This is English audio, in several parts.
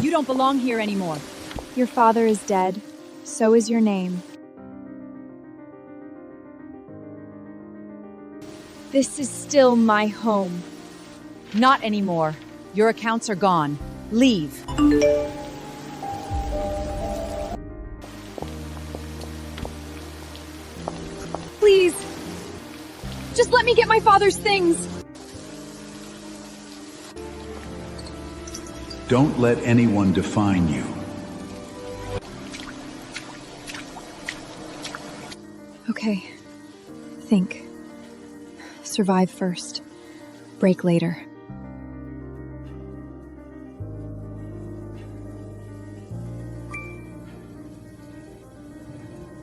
You don't belong here anymore. Your father is dead. So is your name. This is still my home. Not anymore. Your accounts are gone. Leave. Please. Just let me get my father's things. Don't let anyone define you. Okay. Think. Survive first. Break later.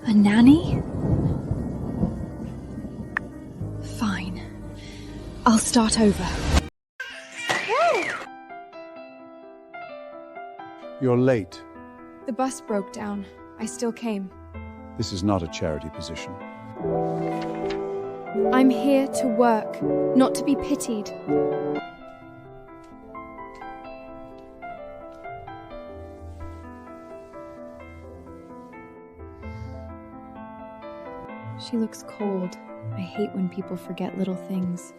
A nanny? Fine. I'll start over. You're late. The bus broke down. I still came. This is not a charity position. I'm here to work, not to be pitied. She looks cold. I hate when people forget little things.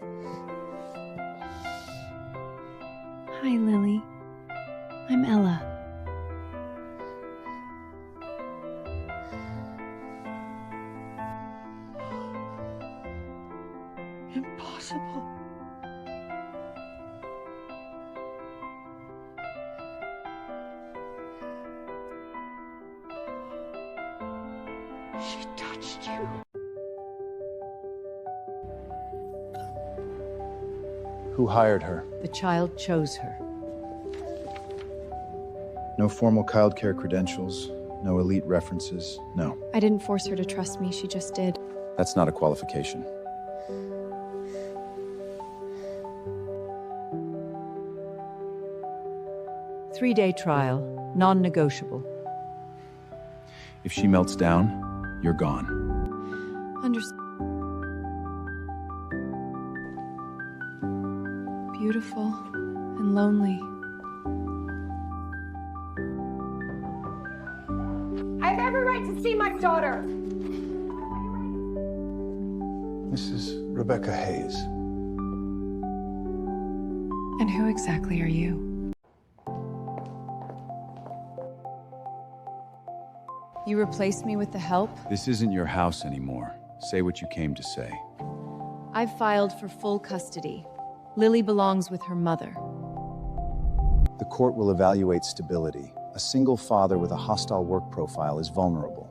Hi, Lily. I'm Ella. Impossible. She touched you. Who hired her? The child chose her. No formal childcare credentials, no elite references, no. I didn't force her to trust me, she just did. That's not a qualification. Three-day trial, non-negotiable. If she melts down, you're gone. Beautiful and lonely. I have every right to see my daughter. Mrs. Rebecca Hayes. And who exactly are you? You replaced me with the help? This isn't your house anymore. Say what you came to say. I've filed for full custody. Lily belongs with her mother. The court will evaluate stability. A single father with a hostile work profile is vulnerable.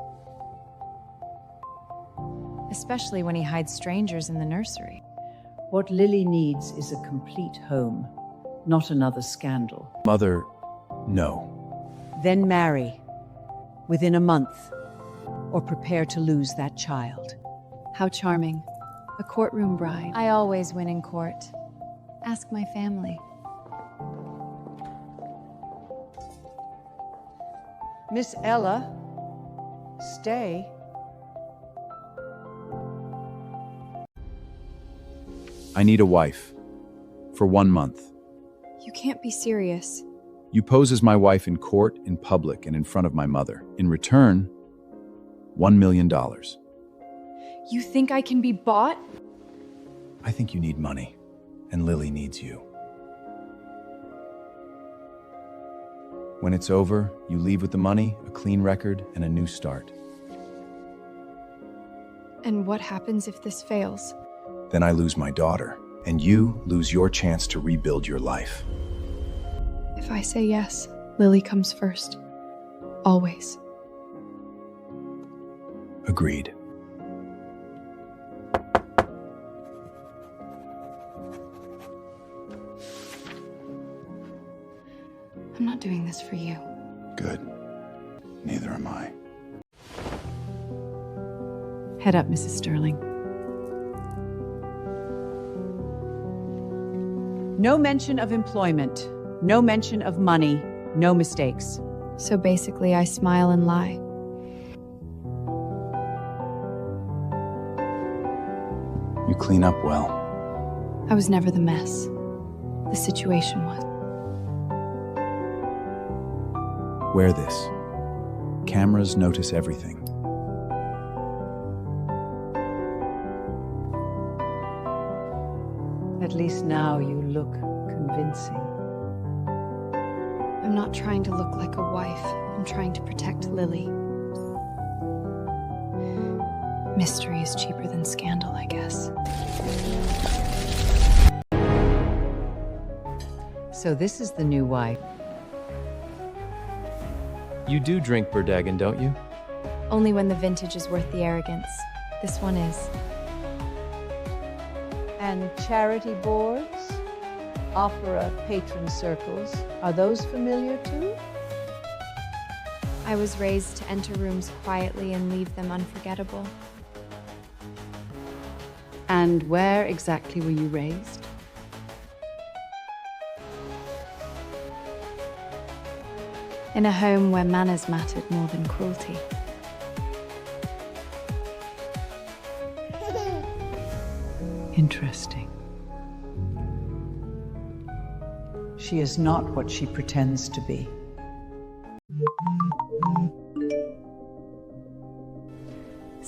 Especially when he hides strangers in the nursery. What Lily needs is a complete home, not another scandal. Mother, no. Then marry. Within a month. Or prepare to lose that child. How charming. A courtroom bride. I always win in court. Ask my family. Miss Ella, stay. I need a wife. For 1 month. You can't be serious. You pose as my wife in court, in public, and in front of my mother. In return, $1 million. You think I can be bought? I think you need money, and Lily needs you. When it's over, you leave with the money, a clean record, and a new start. And what happens if this fails? Then I lose my daughter, and you lose your chance to rebuild your life. If I say yes, Lily comes first. Always. Agreed. I'm not doing this for you. Good. Neither am I. Head up, Mrs. Sterling. No mention of employment. No mention of money. No mistakes. So basically, I smile and lie. You clean up well. I was never the mess. The situation was. Wear this. Cameras notice everything. At least now you look convincing. I'm not trying to look like a wife. I'm trying to protect Lily. Mystery is cheaper than scandal, I guess. So this is the new wife. You do drink Berdagan, don't you? Only when the vintage is worth the arrogance. This one is. And charity boards, opera patron circles, are those familiar too? I was raised to enter rooms quietly and leave them unforgettable. And where exactly were you raised? In a home where manners mattered more than cruelty. Interesting. She is not what she pretends to be.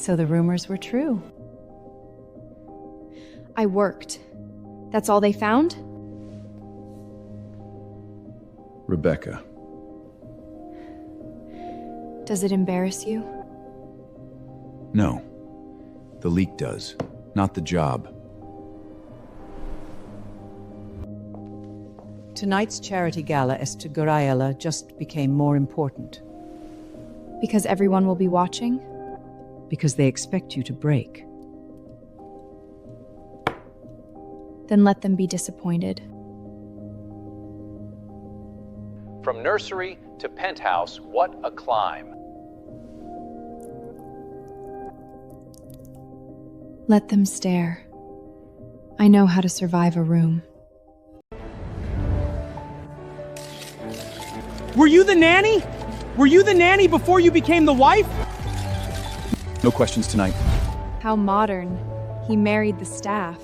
So the rumors were true. I worked. That's all they found? Rebecca. Does it embarrass you? No. The leak does, not the job. Tonight's charity gala Estegorayala just became more important Because everyone will be watching? because they expect you to break. Then let them be disappointed. From nursery to penthouse, what a climb. Let them stare. I know how to survive a room. Were you the nanny? Were you the nanny before you became the wife? No questions tonight. How modern. He married the staff.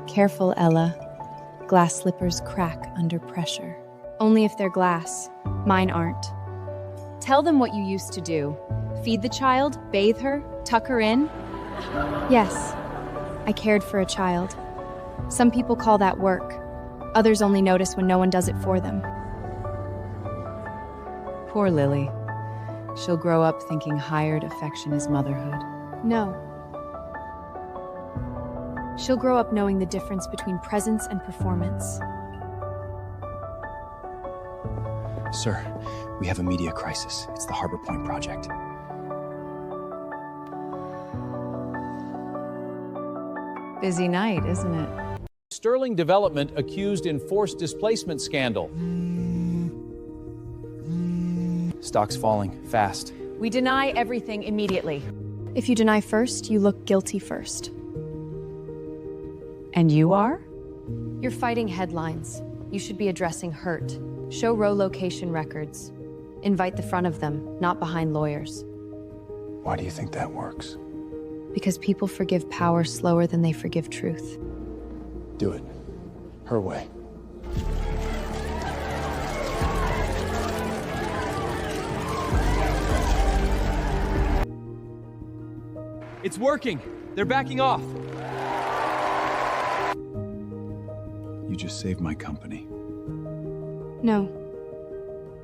Careful, Ella. Glass slippers crack under pressure. Only if they're glass. Mine aren't. Tell them what you used to do. Feed the child, bathe her, tuck her in. Yes, I cared for a child. Some people call that work. Others only notice when no one does it for them. Poor Lily. She'll grow up thinking hired affection is motherhood. No. She'll grow up knowing the difference between presence and performance. Sir, we have a media crisis. It's the Harbor Point project. Busy night, isn't it? Sterling Development accused in forced displacement scandal. Stock's falling, fast. We deny everything immediately. If you deny first, you look guilty first. And you are? You're fighting headlines. You should be addressing hurt. Show row location records. Invite the front of them, not behind lawyers. Why do you think that works? Because people forgive power slower than they forgive truth. Do it. Her way. It's working. They're backing off. You just saved my company. No.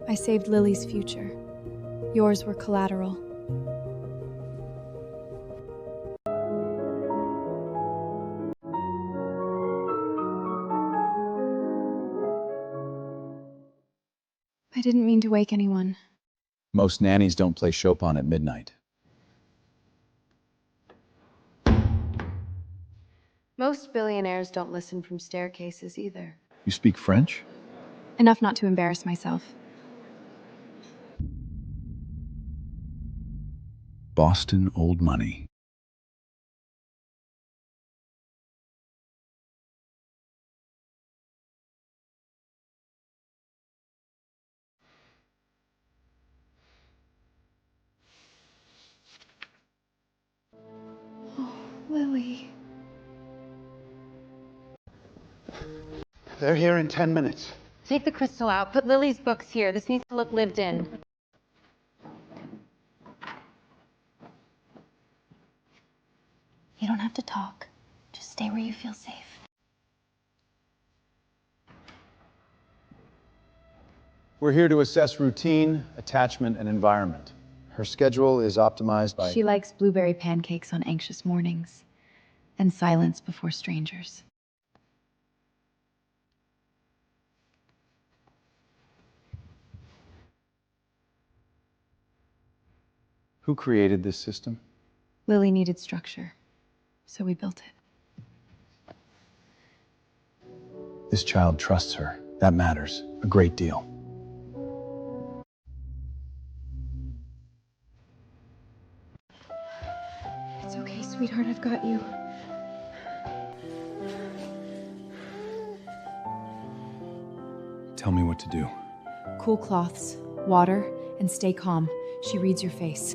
I saved Lily's future. Yours were collateral. I didn't mean to wake anyone. Most nannies don't play Chopin at midnight. Most billionaires don't listen from staircases either. You speak French? Enough not to embarrass myself. Boston old money. Oh, Lily. They're here in 10 minutes. Take the crystal out. Put Lily's books here. This needs to look lived in. You don't have to talk. Just stay where you feel safe. We're here to assess routine, attachment, and environment. Her schedule is optimized by... She likes blueberry pancakes on anxious mornings and silence before strangers. Who created this system? Lily needed structure, so we built it. This child trusts her. That matters a great deal. It's okay, sweetheart, I've got you. Tell me what to do. Cool cloths, water, and stay calm. She reads your face.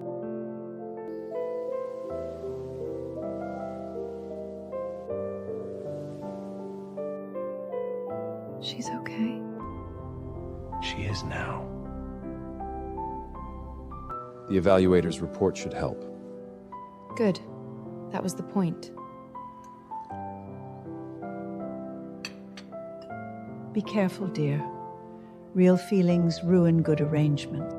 She's okay. She is now. The evaluator's report should help. Good. That was the point. Be careful, dear. Real feelings ruin good arrangement.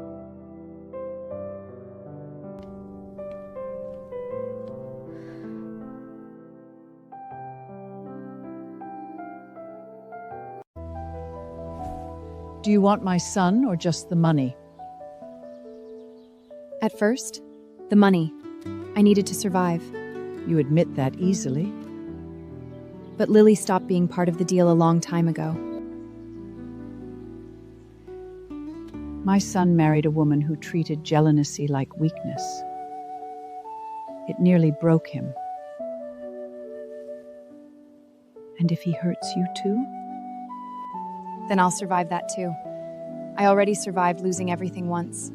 Do you want my son or just the money? At first, the money. I needed to survive. You admit that easily. But Lily stopped being part of the deal a long time ago. My son married a woman who treated jealousy like weakness. It nearly broke him. And if he hurts you too? Then I'll survive that too. I already survived losing everything once.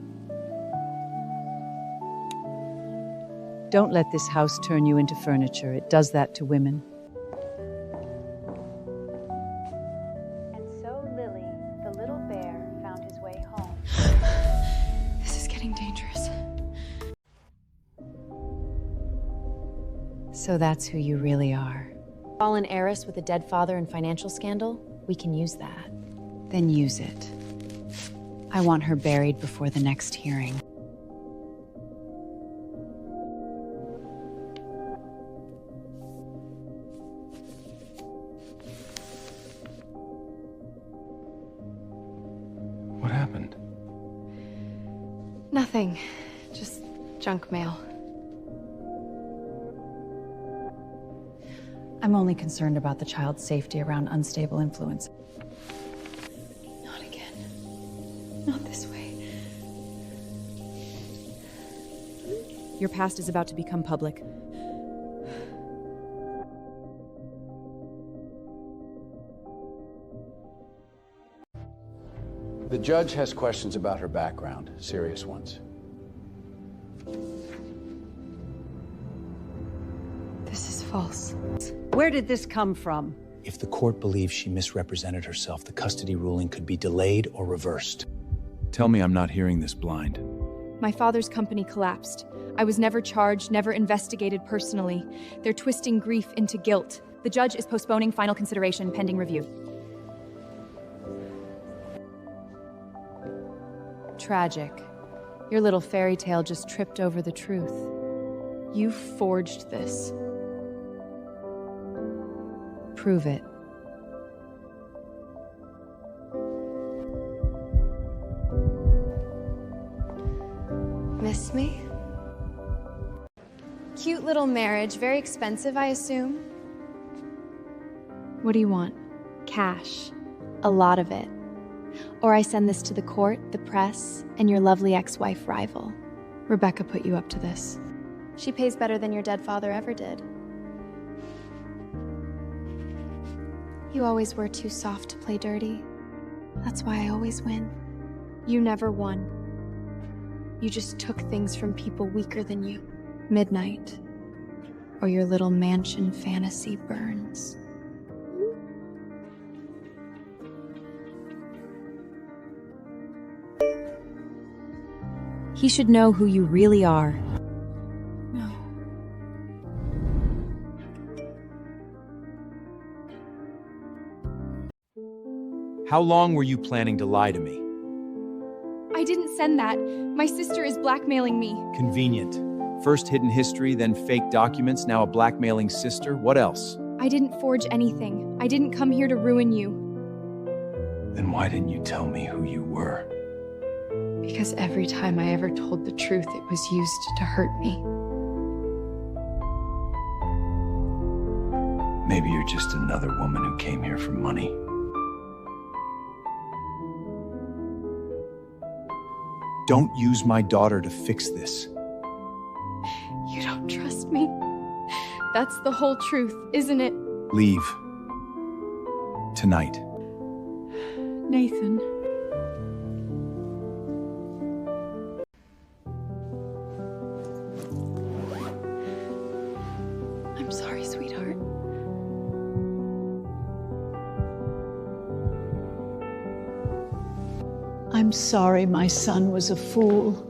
Don't let this house turn you into furniture. It does that to women. And so Lily, the little bear, found his way home. This is getting dangerous. So that's who you really are. Fallen heiress with a dead father and financial scandal? We can use that. Then use it. I want her buried before the next hearing. What happened? Nothing. Just junk mail. I'm only concerned about the child's safety around unstable influence. Not again. Not this way. Your past is about to become public. The judge has questions about her background, serious ones. This is false. Where did this come from? If the court believes she misrepresented herself, the custody ruling could be delayed or reversed. Tell me I'm not hearing this blind. My father's company collapsed. I was never charged, never investigated personally. They're twisting grief into guilt. The judge is postponing final consideration pending review. Tragic. Your little fairy tale just tripped over the truth. You forged this. Prove it. Miss me? Cute little marriage, very expensive, I assume? What do you want? Cash. A lot of it. Or I send this to the court, the press, and your lovely ex-wife rival. Rebecca put you up to this. She pays better than your dead father ever did. You always were too soft to play dirty. That's why I always win. You never won. You just took things from people weaker than you. Midnight. Or your little mansion fantasy burns. He should know who you really are. No. How long were you planning to lie to me? I didn't send that. My sister is blackmailing me. Convenient. First hidden history, then fake documents, now a blackmailing sister. What else? I didn't forge anything. I didn't come here to ruin you. Then why didn't you tell me who you were? Because every time I ever told the truth, it was used to hurt me. Maybe you're just another woman who came here for money. Don't use my daughter to fix this. You don't trust me. That's the whole truth, isn't it? Leave. Tonight. Nathan. I'm sorry, sweetheart. I'm sorry my son was a fool.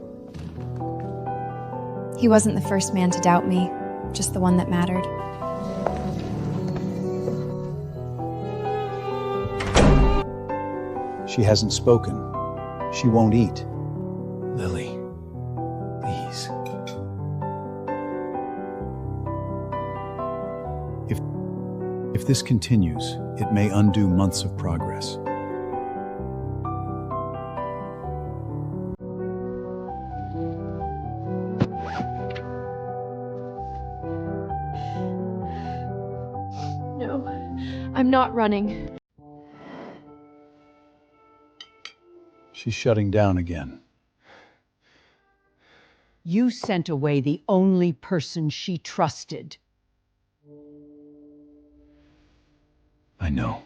He wasn't the first man to doubt me, just the one that mattered. She hasn't spoken. She won't eat. Lily, please. If this continues, it may undo months of progress. No, I'm not running. She's shutting down again. You sent away the only person she trusted. I know.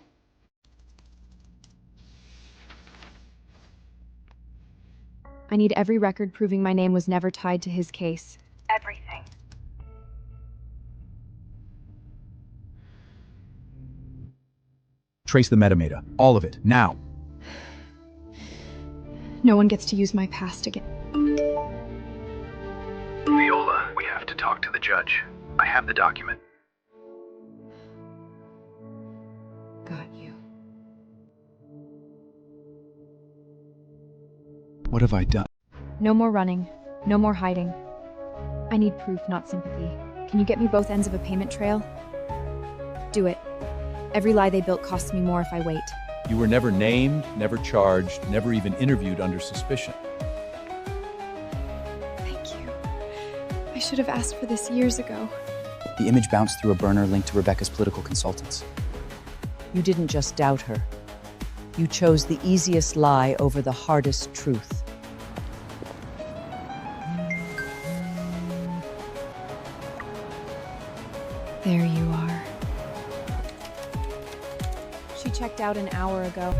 I need every record proving my name was never tied to his case. Everything. Trace the metadata. All of it. Now. No one gets to use my past again. Viola, we have to talk to the judge. I have the document. Got you. What have I done? No more running. No more hiding. I need proof, not sympathy. Can you get me both ends of a payment trail? Do it. Every lie they built costs me more if I wait. You were never named, never charged, never even interviewed under suspicion. Thank you. I should have asked for this years ago. The image bounced through a burner linked to Rebecca's political consultants. You didn't just doubt her. You chose the easiest lie over the hardest truth. There you are. She checked out an hour ago.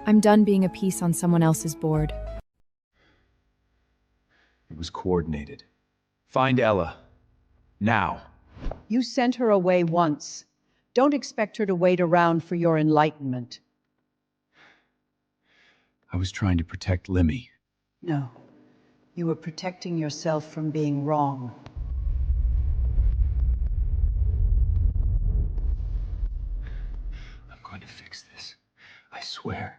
I'm done being a piece on someone else's board. It was coordinated. Find Ella. Now. You sent her away once. Don't expect her to wait around for your enlightenment. I was trying to protect Limmy. No. You were protecting yourself from being wrong. I'm going to fix this. I swear.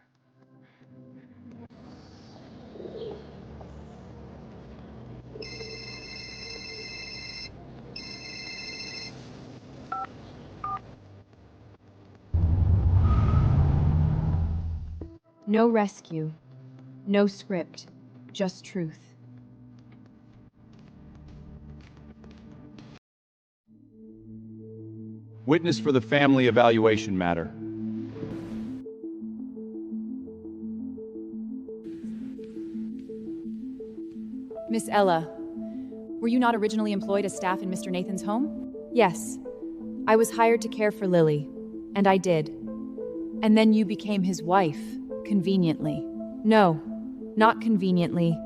No rescue. No script. Just truth. Witness for the family evaluation matter. Miss Ella, were you not originally employed as staff in Mr. Nathan's home? Yes. I was hired to care for Lily, and I did. And then you became his wife, conveniently. No, not conveniently,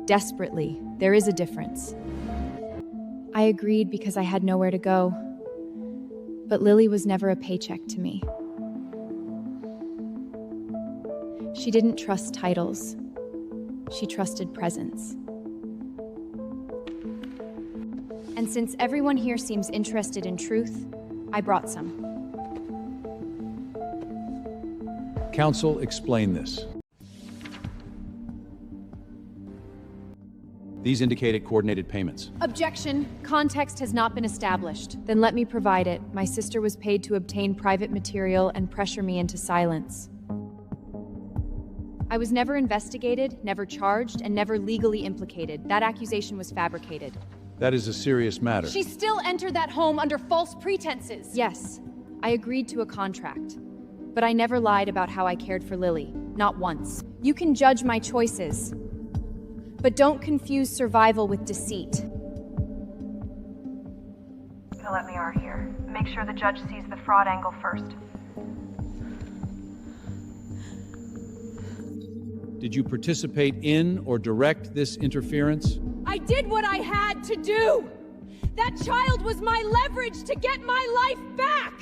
desperately. There is a difference. I agreed because I had nowhere to go. But Lily was never a paycheck to me. She didn't trust titles. She trusted presence. And since everyone here seems interested in truth, I brought some. Counsel, explain this. These indicated coordinated payments. Objection. Context has not been established. Then let me provide it. My sister was paid to obtain private material and pressure me into silence. I was never investigated, never charged, and never legally implicated. That accusation was fabricated. That is a serious matter. She still entered that home under false pretenses. Yes, I agreed to a contract. But I never lied about how I cared for Lily. Not once. You can judge my choices. But don't confuse survival with deceit. Let me are here. Make sure the judge sees the fraud angle first. Did you participate in or direct this interference? I did what I had to do! That child was my leverage to get my life back!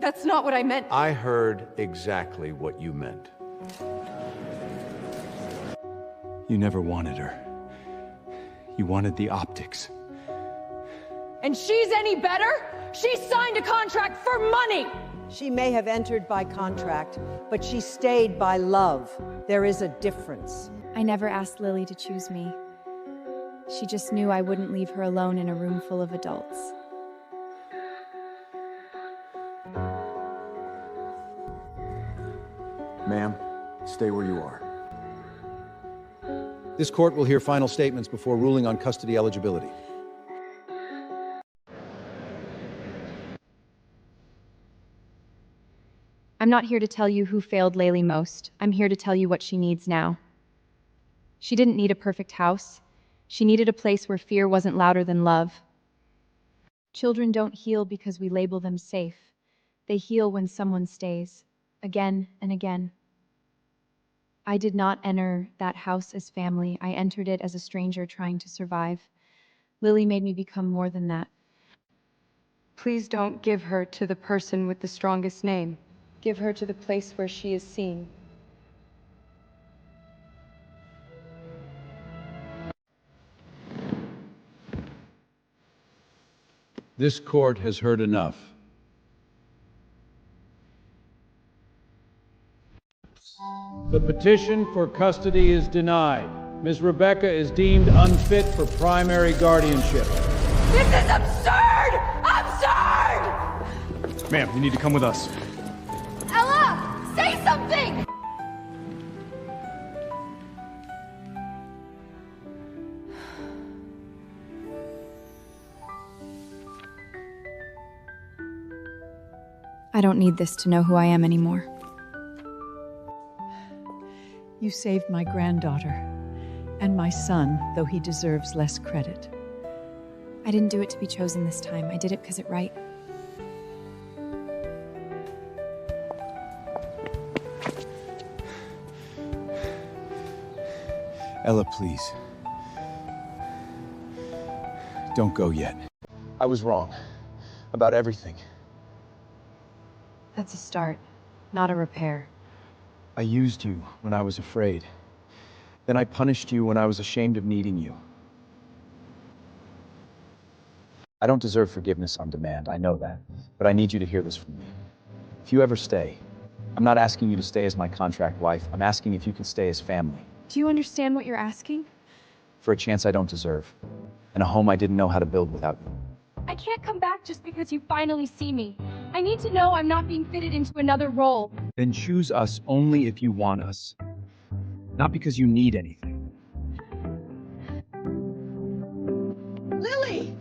That's not what I meant. I heard exactly what you meant. You never wanted her. You wanted the optics. And she's any better? She signed a contract for money! She may have entered by contract, but she stayed by love. There is a difference. I never asked Lily to choose me. She just knew I wouldn't leave her alone in a room full of adults. Ma'am, stay where you are. This court will hear final statements before ruling on custody eligibility. I'm not here to tell you who failed Laylee most. I'm here to tell you what she needs now. She didn't need a perfect house. She needed a place where fear wasn't louder than love. Children don't heal because we label them safe. They heal when someone stays, again and again. I did not enter that house as family. I entered it as a stranger trying to survive. Lily made me become more than that. Please don't give her to the person with the strongest name. Give her to the place where she is seen. This court has heard enough. The petition for custody is denied. Ms. Rebecca is deemed unfit for primary guardianship. This is absurd! Absurd! Ma'am, you need to come with us. Ella! Say something! I don't need this to know who I am anymore. You saved my granddaughter and my son, though he deserves less credit. I didn't do it to be chosen this time. I did it because it's right. Ella, please. Don't go yet. I was wrong about everything. That's a start, not a repair. I used you when I was afraid. Then I punished you when I was ashamed of needing you. I don't deserve forgiveness on demand, I know that. But I need you to hear this from me. If you ever stay, I'm not asking you to stay as my contract wife. I'm asking if you can stay as family. Do you understand what you're asking? For a chance I don't deserve. And a home I didn't know how to build without you. I can't come back just because you finally see me. I need to know I'm not being fitted into another role. Then choose us only if you want us. Not because you need anything. Lily!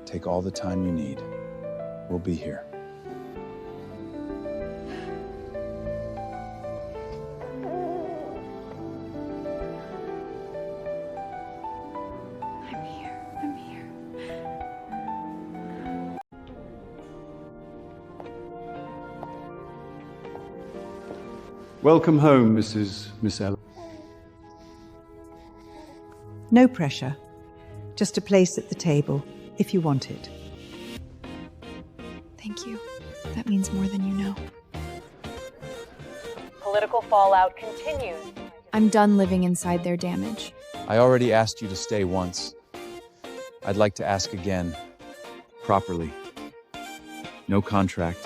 Take all the time you need. We'll be here. I'm here. Welcome home, Miss Ella. No pressure. Just a place at the table, if you want it. Thank you. That means more than you know. Political fallout continues. I'm done living inside their damage. I already asked you to stay once. I'd like to ask again, properly. No contract,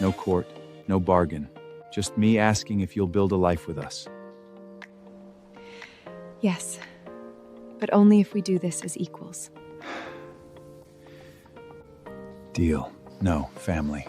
no court, no bargain. Just me asking if you'll build a life with us. Yes, but only if we do this as equals. Deal. No, family.